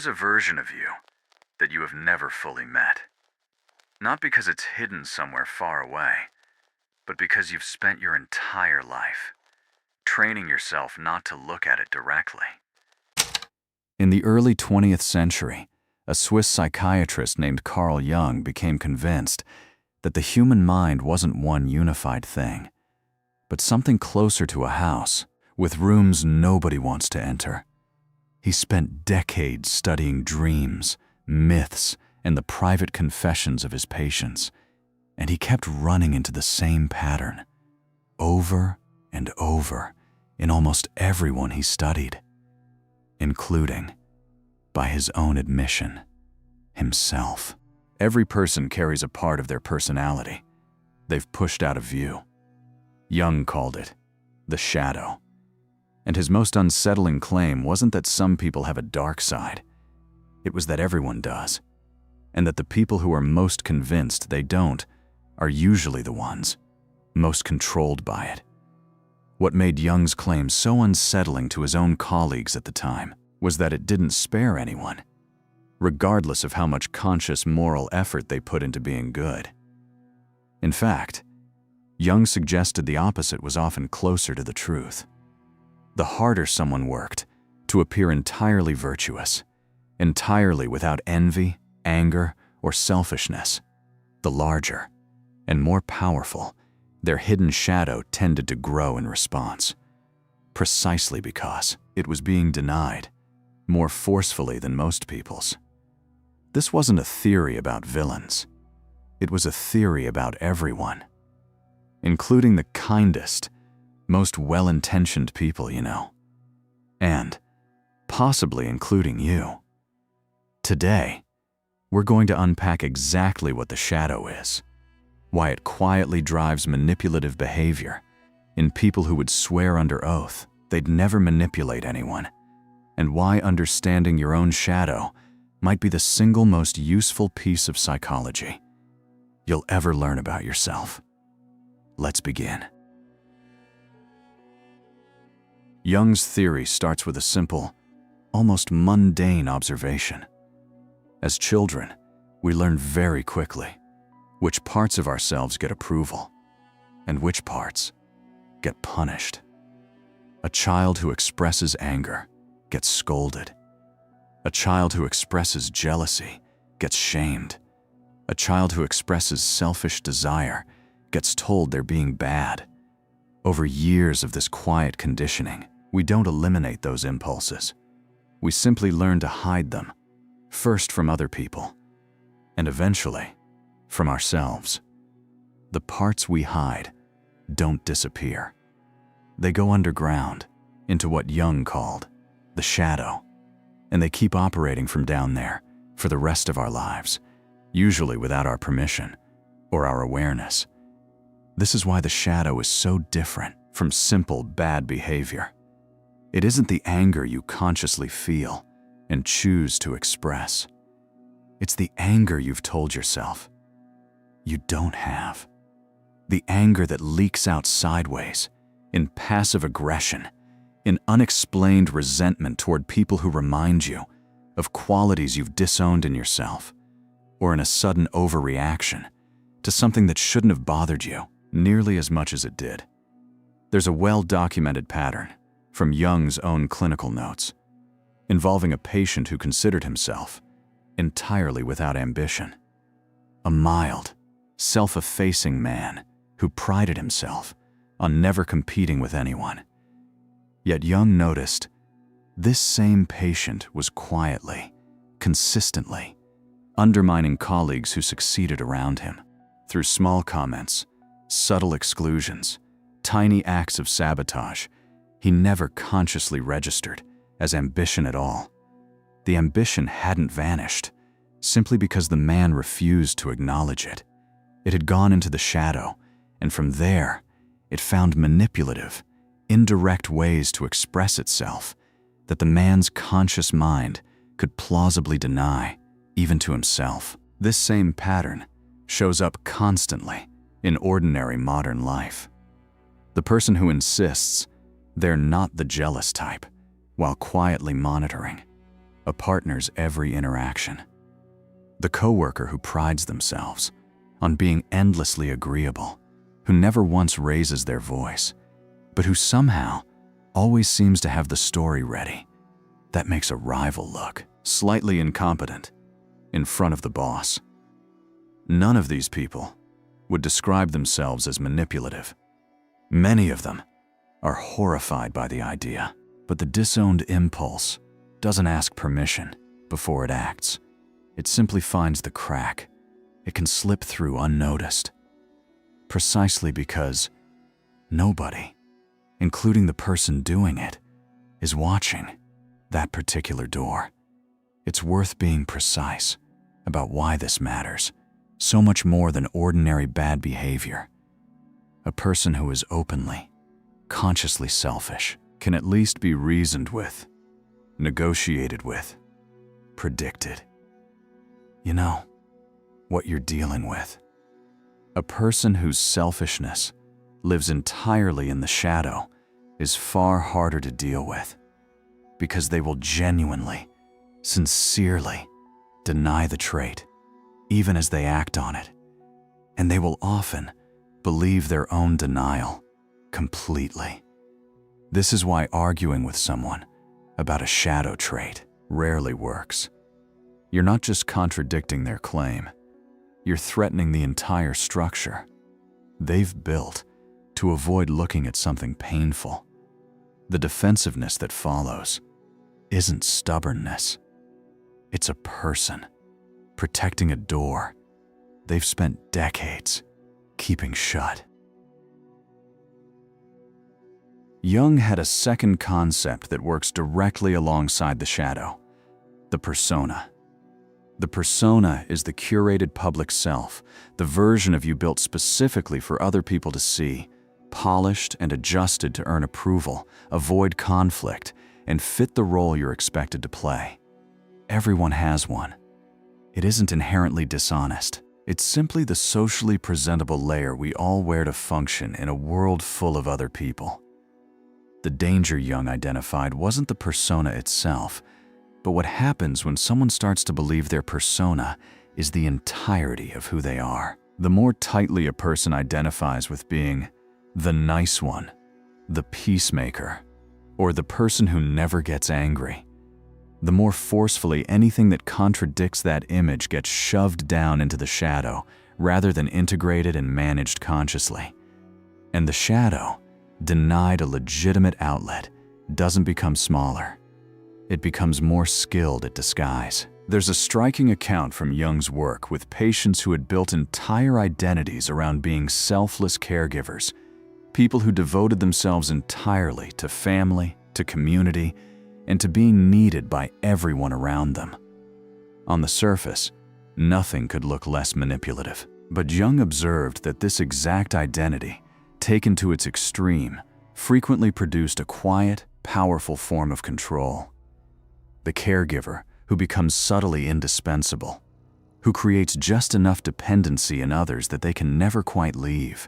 is a version of you that you have never fully met. Not because it's hidden somewhere far away, but because you've spent your entire life training yourself not to look at it directly. In the early 20th century, a Swiss psychiatrist named Carl Jung became convinced that the human mind wasn't one unified thing, but something closer to a house, with rooms nobody wants to enter. He spent decades studying dreams, myths, and the private confessions of his patients, and he kept running into the same pattern, over and over, in almost everyone he studied, including, by his own admission, himself. Every person carries a part of their personality they've pushed out of view. Jung called it the shadow. And his most unsettling claim wasn't that some people have a dark side. It was that everyone does, and that the people who are most convinced they don't are usually the ones most controlled by it. What made Jung's claim so unsettling to his own colleagues at the time was that it didn't spare anyone, regardless of how much conscious moral effort they put into being good. In fact, Jung suggested the opposite was often closer to the truth. The harder someone worked to appear entirely virtuous, entirely without envy, anger, or selfishness, the larger and more powerful their hidden shadow tended to grow in response, precisely because it was being denied more forcefully than most people's. This wasn't a theory about villains. It was a theory about everyone, including the kindest, most well-intentioned people you know, and possibly including you. Today, we're going to unpack exactly what the shadow is, why it quietly drives manipulative behavior in people who would swear under oath they'd never manipulate anyone, and why understanding your own shadow might be the single most useful piece of psychology you'll ever learn about yourself. Let's begin. Jung's theory starts with a simple, almost mundane observation. As children, we learn very quickly which parts of ourselves get approval and which parts get punished. A child who expresses anger gets scolded. A child who expresses jealousy gets shamed. A child who expresses selfish desire gets told they're being bad. Over years of this quiet conditioning, we don't eliminate those impulses. We simply learn to hide them, first from other people, and eventually from ourselves. The parts we hide don't disappear. They go underground into what Jung called the shadow, and they keep operating from down there for the rest of our lives, usually without our permission or our awareness. This is why the shadow is so different from simple bad behavior. It isn't the anger you consciously feel and choose to express. It's the anger you've told yourself you don't have. The anger that leaks out sideways in passive aggression, in unexplained resentment toward people who remind you of qualities you've disowned in yourself, or in a sudden overreaction to something that shouldn't have bothered you nearly as much as it did. There's a well-documented pattern from Jung's own clinical notes involving a patient who considered himself entirely without ambition. A mild, self-effacing man who prided himself on never competing with anyone. Yet Jung noticed this same patient was quietly, consistently, undermining colleagues who succeeded around him through small comments, subtle exclusions, tiny acts of sabotage he never consciously registered as ambition at all. The ambition hadn't vanished simply because the man refused to acknowledge it. It had gone into the shadow, and from there, it found manipulative, indirect ways to express itself that the man's conscious mind could plausibly deny, even to himself. This same pattern shows up constantly in ordinary modern life. The person who insists they're not the jealous type, while quietly monitoring, a partner's every interaction. The coworker who prides themselves on being endlessly agreeable, who never once raises their voice, but who somehow always seems to have the story ready. That makes a rival look slightly incompetent in front of the boss. None of these people would describe themselves as manipulative. Many of them are horrified by the idea, but the disowned impulse doesn't ask permission before it acts. It simply finds the crack. It can slip through unnoticed, precisely because nobody, including the person doing it, is watching that particular door. It's worth being precise about why this matters, so much more than ordinary bad behavior. A person who is openly, consciously selfish can at least be reasoned with, negotiated with, predicted. You know what you're dealing with. A person whose selfishness lives entirely in the shadow is far harder to deal with, because they will genuinely, sincerely deny the trait, even as they act on it, and they will often believe their own denial completely. This is why arguing with someone about a shadow trait rarely works. You're not just contradicting their claim, you're threatening the entire structure they've built to avoid looking at something painful. The defensiveness that follows isn't stubbornness. It's a person protecting a door they've spent decades keeping shut. Jung had a second concept that works directly alongside the shadow: the persona. The persona is the curated public self, the version of you built specifically for other people to see, polished and adjusted to earn approval, avoid conflict, and fit the role you're expected to play. Everyone has one. It isn't inherently dishonest. It's simply the socially presentable layer we all wear to function in a world full of other people. The danger Jung identified wasn't the persona itself, but what happens when someone starts to believe their persona is the entirety of who they are. The more tightly a person identifies with being the nice one, the peacemaker, or the person who never gets angry, the more forcefully anything that contradicts that image gets shoved down into the shadow rather than integrated and managed consciously. And the shadow, denied a legitimate outlet, doesn't become smaller. It becomes more skilled at disguise. There's a striking account from Jung's work with patients who had built entire identities around being selfless caregivers, people who devoted themselves entirely to family, to community, and to being needed by everyone around them. On the surface, nothing could look less manipulative, but Jung observed that this exact identity, taken to its extreme, frequently produced a quiet, powerful form of control. The caregiver who becomes subtly indispensable, who creates just enough dependency in others that they can never quite leave,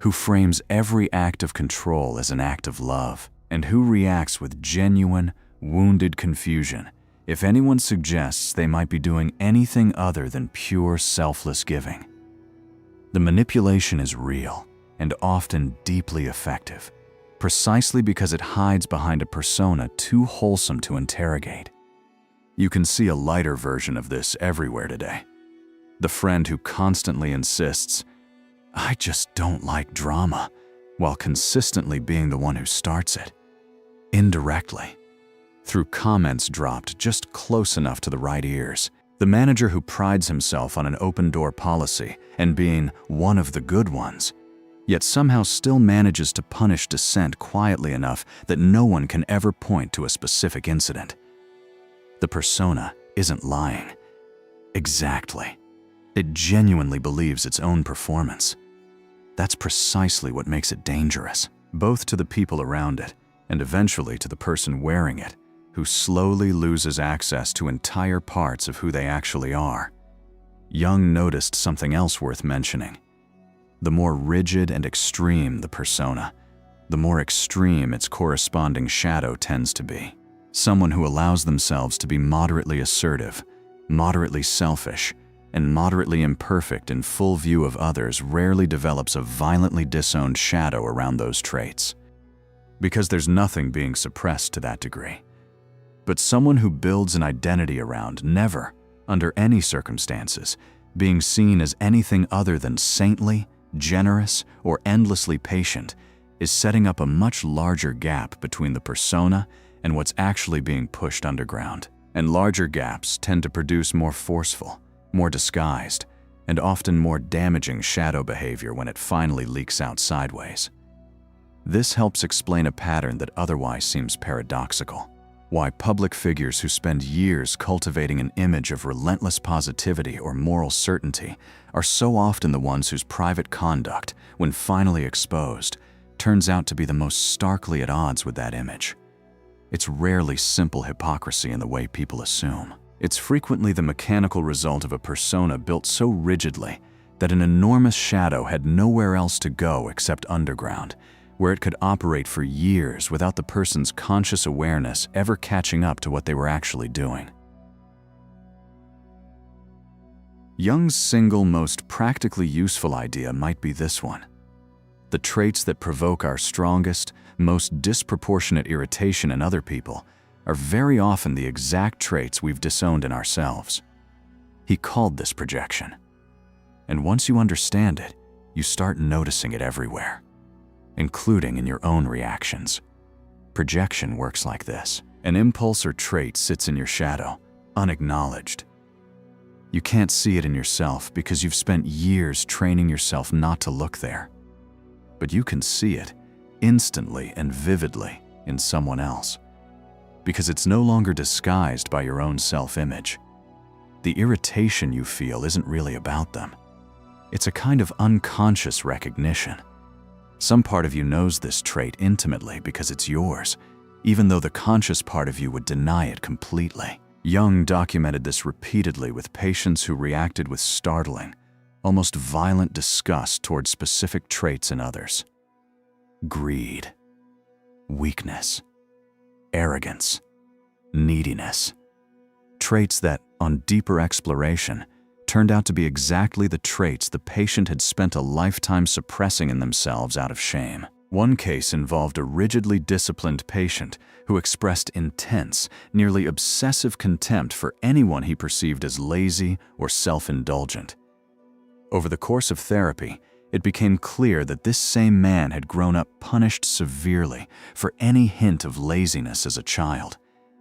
who frames every act of control as an act of love, and who reacts with genuine, wounded confusion if anyone suggests they might be doing anything other than pure selfless giving. The manipulation is real and often deeply effective, precisely because it hides behind a persona too wholesome to interrogate. You can see a lighter version of this everywhere today. The friend who constantly insists, "I just don't like drama," while consistently being the one who starts it. Indirectly, through comments dropped just close enough to the right ears. The manager who prides himself on an open-door policy and being one of the good ones, yet somehow still manages to punish dissent quietly enough that no one can ever point to a specific incident. The persona isn't lying. Exactly. It genuinely believes its own performance. That's precisely what makes it dangerous, both to the people around it and eventually to the person wearing it, who slowly loses access to entire parts of who they actually are. Jung noticed something else worth mentioning. The more rigid and extreme the persona, the more extreme its corresponding shadow tends to be. Someone who allows themselves to be moderately assertive, moderately selfish, and moderately imperfect in full view of others rarely develops a violently disowned shadow around those traits, because there's nothing being suppressed to that degree. But someone who builds an identity around never, under any circumstances, being seen as anything other than saintly, generous, or endlessly patient is setting up a much larger gap between the persona and what's actually being pushed underground. And larger gaps tend to produce more forceful, more disguised, and often more damaging shadow behavior when it finally leaks out sideways. This helps explain a pattern that otherwise seems paradoxical. Why public figures who spend years cultivating an image of relentless positivity or moral certainty are so often the ones whose private conduct, when finally exposed, turns out to be the most starkly at odds with that image. It's rarely simple hypocrisy in the way people assume. It's frequently the mechanical result of a persona built so rigidly that an enormous shadow had nowhere else to go except underground, where it could operate for years without the person's conscious awareness ever catching up to what they were actually doing. Jung's single most practically useful idea might be this one. The traits that provoke our strongest, most disproportionate irritation in other people are very often the exact traits we've disowned in ourselves. He called this projection. And once you understand it, you start noticing it everywhere, including in your own reactions. Projection works like this. An impulse or trait sits in your shadow, unacknowledged. You can't see it in yourself because you've spent years training yourself not to look there. But you can see it, instantly and vividly, in someone else, because it's no longer disguised by your own self-image. The irritation you feel isn't really about them. It's a kind of unconscious recognition. Some part of you knows this trait intimately because it's yours, even though the conscious part of you would deny it completely. Jung documented this repeatedly with patients who reacted with startling, almost violent disgust toward specific traits in others. Greed, weakness, arrogance, neediness. Traits that, on deeper exploration, turned out to be exactly the traits the patient had spent a lifetime suppressing in themselves out of shame. One case involved a rigidly disciplined patient who expressed intense, nearly obsessive contempt for anyone he perceived as lazy or self-indulgent. Over the course of therapy, it became clear that this same man had grown up punished severely for any hint of laziness as a child.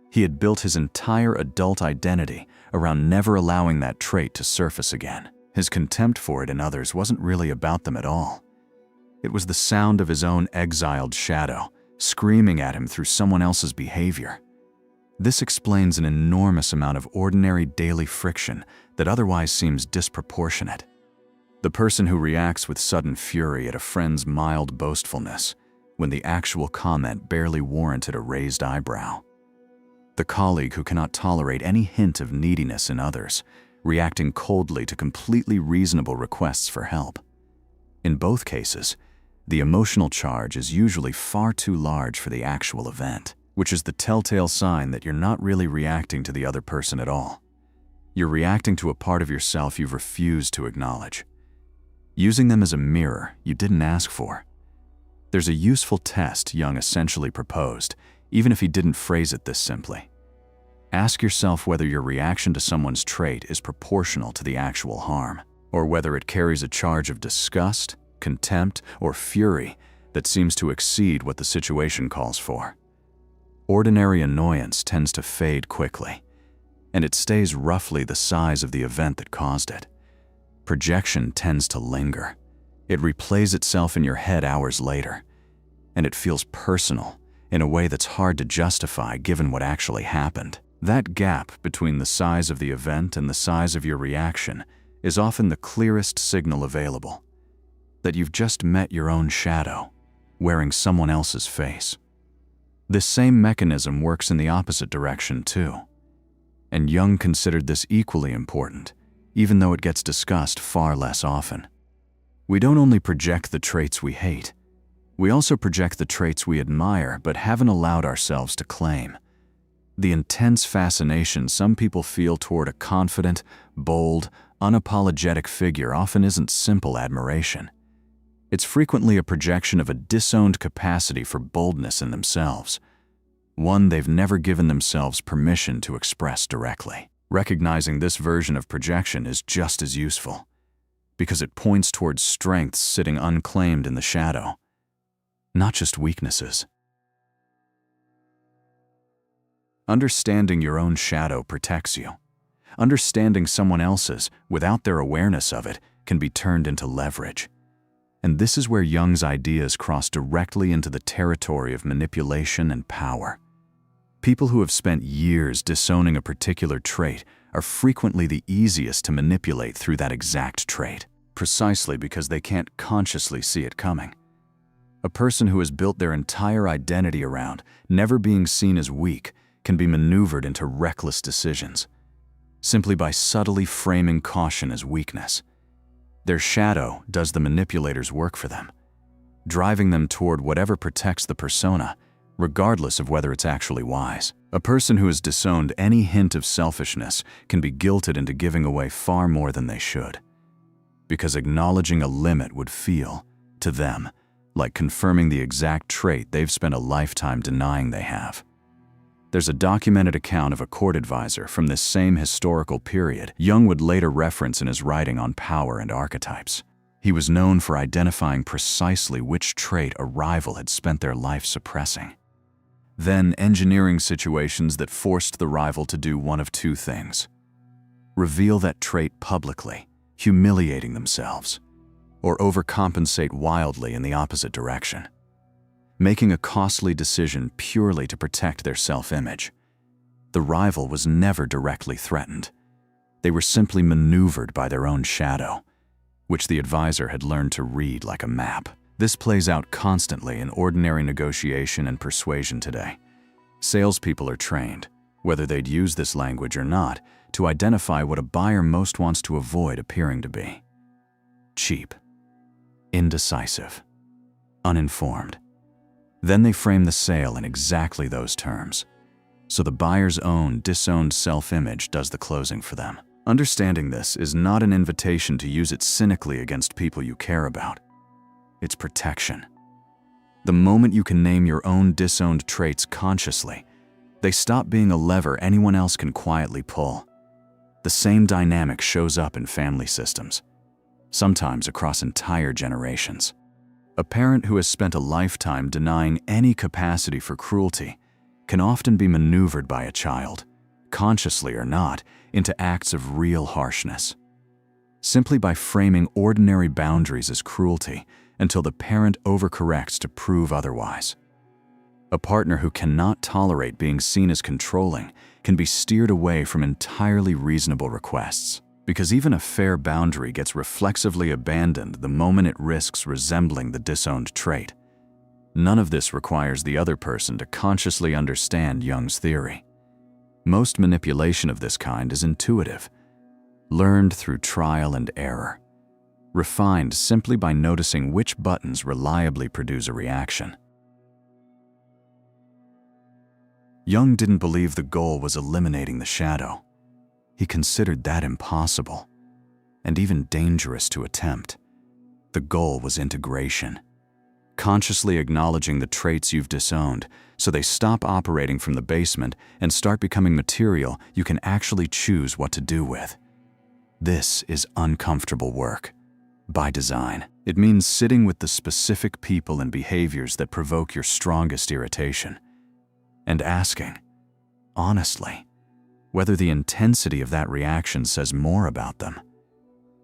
He had built his entire adult identity around never allowing that trait to surface again. His contempt for it in others wasn't really about them at all. It was the sound of his own exiled shadow, screaming at him through someone else's behavior. This explains an enormous amount of ordinary daily friction that otherwise seems disproportionate. The person who reacts with sudden fury at a friend's mild boastfulness when the actual comment barely warranted a raised eyebrow. The colleague who cannot tolerate any hint of neediness in others, reacting coldly to completely reasonable requests for help. In both cases, the emotional charge is usually far too large for the actual event, which is the telltale sign that you're not really reacting to the other person at all. You're reacting to a part of yourself you've refused to acknowledge, using them as a mirror you didn't ask for. There's a useful test Jung essentially proposed, even if he didn't phrase it this simply. Ask yourself whether your reaction to someone's trait is proportional to the actual harm, or whether it carries a charge of disgust, contempt, or fury that seems to exceed what the situation calls for. Ordinary annoyance tends to fade quickly, and it stays roughly the size of the event that caused it. Projection tends to linger. It replays itself in your head hours later, and it feels personal in a way that's hard to justify given what actually happened. That gap between the size of the event and the size of your reaction is often the clearest signal available, that you've just met your own shadow, wearing someone else's face. This same mechanism works in the opposite direction too, and Jung considered this equally important, even though it gets discussed far less often. We don't only project the traits we hate, we also project the traits we admire but haven't allowed ourselves to claim. The intense fascination some people feel toward a confident, bold, unapologetic figure often isn't simple admiration. It's frequently a projection of a disowned capacity for boldness in themselves, one they've never given themselves permission to express directly. Recognizing this version of projection is just as useful, because it points towards strengths sitting unclaimed in the shadow, not just weaknesses. Understanding your own shadow protects you. Understanding someone else's without their awareness of it can be turned into leverage. And this is where Jung's ideas cross directly into the territory of manipulation and power. People who have spent years disowning a particular trait are frequently the easiest to manipulate through that exact trait, precisely because they can't consciously see it coming. A person who has built their entire identity around never being seen as weak can be maneuvered into reckless decisions, simply by subtly framing caution as weakness. Their shadow does the manipulator's work for them, driving them toward whatever protects the persona, regardless of whether it's actually wise. A person who has disowned any hint of selfishness can be guilted into giving away far more than they should, because acknowledging a limit would feel, to them, like confirming the exact trait they've spent a lifetime denying they have. There's a documented account of a court advisor from this same historical period Jung would later reference in his writing on power and archetypes. He was known for identifying precisely which trait a rival had spent their life suppressing, then engineering situations that forced the rival to do one of two things: reveal that trait publicly, humiliating themselves, or overcompensate wildly in the opposite direction, making a costly decision purely to protect their self-image. The rival was never directly threatened. They were simply maneuvered by their own shadow, which the advisor had learned to read like a map. This plays out constantly in ordinary negotiation and persuasion today. Salespeople are trained, whether they'd use this language or not, to identify what a buyer most wants to avoid appearing to be: cheap, indecisive, uninformed. Then they frame the sale in exactly those terms, so the buyer's own disowned self-image does the closing for them. Understanding this is not an invitation to use it cynically against people you care about. It's protection. The moment you can name your own disowned traits consciously, they stop being a lever anyone else can quietly pull. The same dynamic shows up in family systems, sometimes across entire generations. A parent who has spent a lifetime denying any capacity for cruelty can often be maneuvered by a child, consciously or not, into acts of real harshness, simply by framing ordinary boundaries as cruelty until the parent overcorrects to prove otherwise. A partner who cannot tolerate being seen as controlling can be steered away from entirely reasonable requests, because even a fair boundary gets reflexively abandoned the moment it risks resembling the disowned trait. None of this requires the other person to consciously understand Jung's theory. Most manipulation of this kind is intuitive, learned through trial and error, refined simply by noticing which buttons reliably produce a reaction. Jung didn't believe the goal was eliminating the shadow. He considered that impossible, and even dangerous to attempt. The goal was integration, consciously acknowledging the traits you've disowned so they stop operating from the basement and start becoming material you can actually choose what to do with. This is uncomfortable work, by design. It means sitting with the specific people and behaviors that provoke your strongest irritation, and asking, honestly, whether the intensity of that reaction says more about them,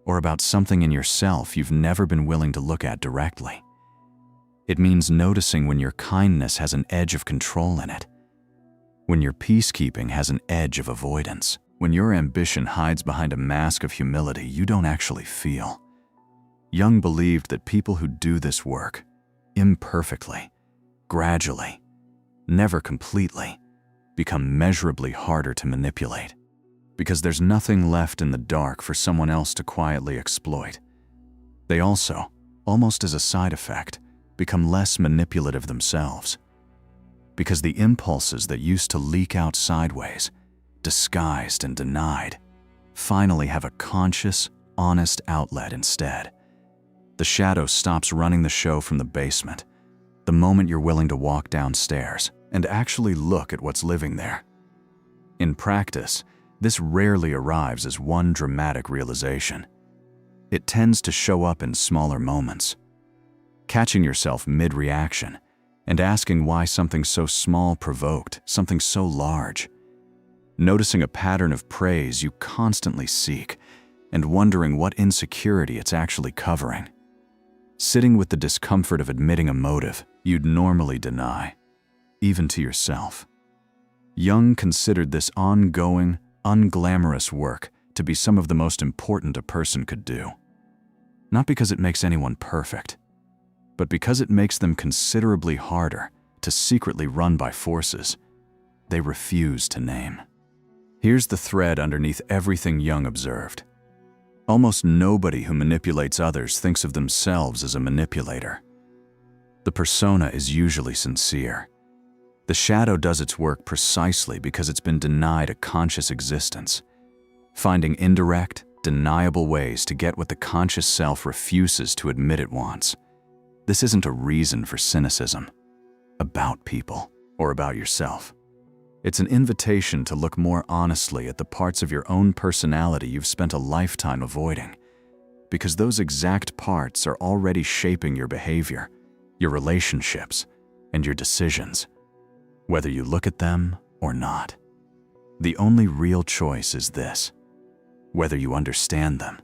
or about something in yourself you've never been willing to look at directly. It means noticing when your kindness has an edge of control in it, when your peacekeeping has an edge of avoidance, when your ambition hides behind a mask of humility you don't actually feel. Jung believed that people who do this work, imperfectly, gradually, never completely, become measurably harder to manipulate, because there's nothing left in the dark for someone else to quietly exploit. They also, almost as a side effect, become less manipulative themselves. because the impulses that used to leak out sideways, disguised and denied, finally have a conscious, honest outlet instead. The shadow stops running the show from the basement the moment you're willing to walk downstairs and actually look at what's living there. In practice, this rarely arrives as one dramatic realization. It tends to show up in smaller moments. Catching yourself mid-reaction and asking why something so small provoked something so large. Noticing a pattern of praise you constantly seek and wondering what insecurity it's actually covering. Sitting with the discomfort of admitting a motive you'd normally deny, even to yourself. Jung considered this ongoing, unglamorous work to be some of the most important a person could do. Not because it makes anyone perfect, but because it makes them considerably harder to secretly run by forces they refuse to name. Here's the thread underneath everything Jung observed. Almost nobody who manipulates others thinks of themselves as a manipulator. The persona is usually sincere. The shadow does its work precisely because it's been denied a conscious existence, finding indirect, deniable ways to get what the conscious self refuses to admit it wants. This isn't a reason for cynicism about people or about yourself. It's an invitation to look more honestly at the parts of your own personality you've spent a lifetime avoiding, because those exact parts are already shaping your behavior, your relationships, and your decisions, whether you look at them or not. The only real choice is this: whether you understand them,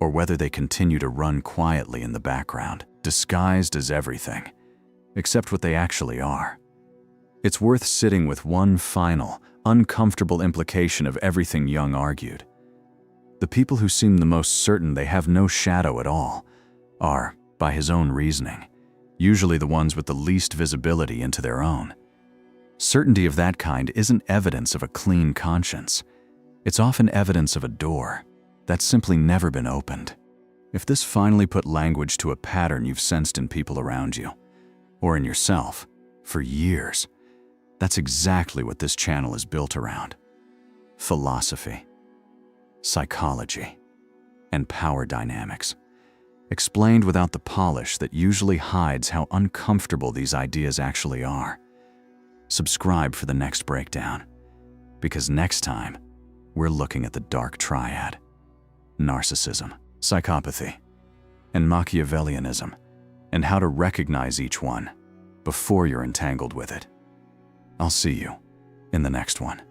or whether they continue to run quietly in the background, disguised as everything, except what they actually are. It's worth sitting with one final, uncomfortable implication of everything Jung argued. The people who seem the most certain they have no shadow at all are, by his own reasoning, usually the ones with the least visibility into their own. Certainty of that kind isn't evidence of a clean conscience. It's often evidence of a door that's simply never been opened. If this finally put language to a pattern you've sensed in people around you, or in yourself, for years, that's exactly what this channel is built around. Philosophy, psychology, and power dynamics, explained without the polish that usually hides how uncomfortable these ideas actually are. Subscribe for the next breakdown, because next time, we're looking at the dark triad: narcissism, psychopathy, and Machiavellianism, and how to recognize each one before you're entangled with it. I'll see you in the next one.